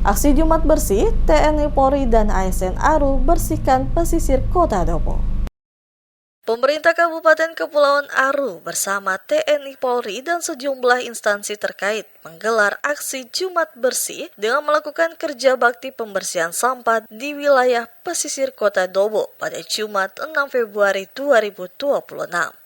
Aksi Jumat Bersih, TNI Polri dan ASN Aru bersihkan pesisir Kota Dobo. Pemerintah Kabupaten Kepulauan Aru bersama TNI Polri dan sejumlah instansi terkait menggelar aksi Jumat Bersih dengan melakukan kerja bakti pembersihan sampah di wilayah pesisir Kota Dobo pada Jumat 6 Februari 2026.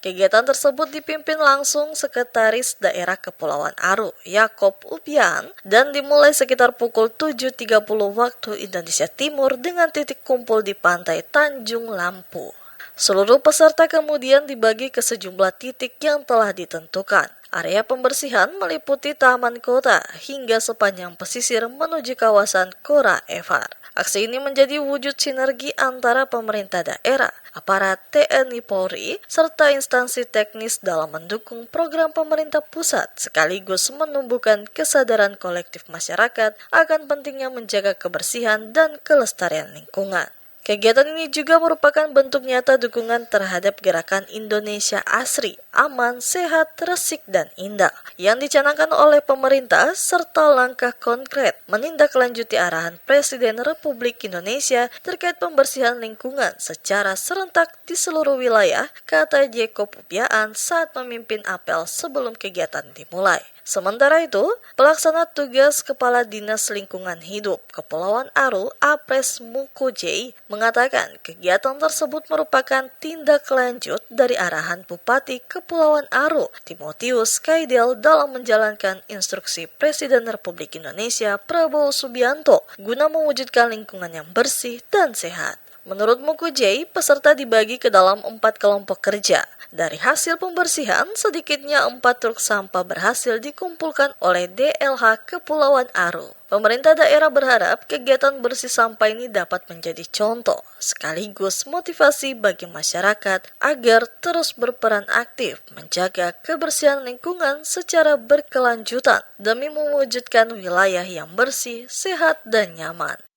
Kegiatan tersebut dipimpin langsung Sekretaris Daerah Kepulauan Aru, Yakob Upian, dan dimulai sekitar pukul 7.30 waktu Indonesia Timur dengan titik kumpul di pantai Tanjung Lampu. Seluruh peserta kemudian dibagi ke sejumlah titik yang telah ditentukan. Area pembersihan meliputi taman kota hingga sepanjang pesisir menuju kawasan Kora Evar. Aksi ini menjadi wujud sinergi antara pemerintah daerah, aparat TNI Polri, serta instansi teknis dalam mendukung program pemerintah pusat sekaligus menumbuhkan kesadaran kolektif masyarakat akan pentingnya menjaga kebersihan dan kelestarian lingkungan. Kegiatan ini juga merupakan bentuk nyata dukungan terhadap gerakan Indonesia Asri, Aman, Sehat, Resik, dan Indah yang dicanangkan oleh pemerintah serta langkah konkret menindaklanjuti arahan Presiden Republik Indonesia terkait pembersihan lingkungan secara serentak di seluruh wilayah, kata Jakob Upian saat memimpin apel sebelum kegiatan dimulai. Sementara itu, pelaksana tugas Kepala Dinas Lingkungan Hidup Kepulauan Aru, Apres Mukojei, mengatakan kegiatan tersebut merupakan tindak lanjut dari arahan Bupati Kepulauan Aru, Timotius Kaidel, dalam menjalankan instruksi Presiden Republik Indonesia Prabowo Subianto guna mewujudkan lingkungan yang bersih dan sehat. Menurut Mukojei, peserta dibagi ke dalam 4 kelompok kerja. Dari hasil pembersihan, sedikitnya 4 truk sampah berhasil dikumpulkan oleh DLH Kepulauan Aru. Pemerintah daerah berharap kegiatan bersih sampah ini dapat menjadi contoh, sekaligus motivasi bagi masyarakat agar terus berperan aktif menjaga kebersihan lingkungan secara berkelanjutan demi mewujudkan wilayah yang bersih, sehat, dan nyaman.